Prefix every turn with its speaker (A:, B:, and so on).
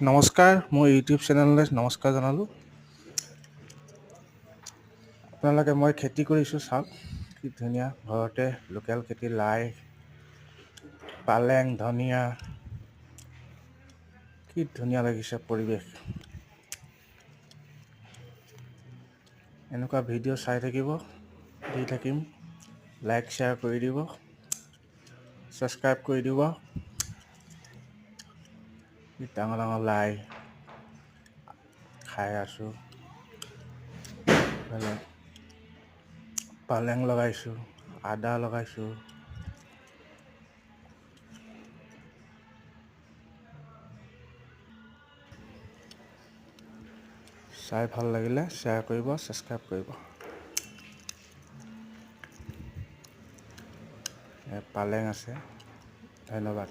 A: নমস্কাৰ, মোৰ ইউটিউব চেনেললৈ নমস্কাৰ জনালোঁ। আপোনালোকে মই খেতি কৰিছোঁ, চাওক কি ধুনীয়া ঘৰতে লোকেল খেতি, লাই, পালেং, ধনিয়া, কি ধুনীয়া লাগিছে পৰিৱেশ। এনেকুৱা ভিডিঅ' চাই থাকিব, দি থাকিম। লাইক শ্বেয়াৰ কৰি দিব, ছাবস্ক্ৰাইব কৰি দিব। কি ডাঙৰ ডাঙৰ লাই খাই আছোঁ। পালেং লগাইছোঁ, আদা লগাইছোঁ। চাই ভাল লাগিলে শ্বেয়াৰ কৰিব, ছাবস্ক্ৰাইব কৰিব। পালেং আছে, ধন্যবাদ।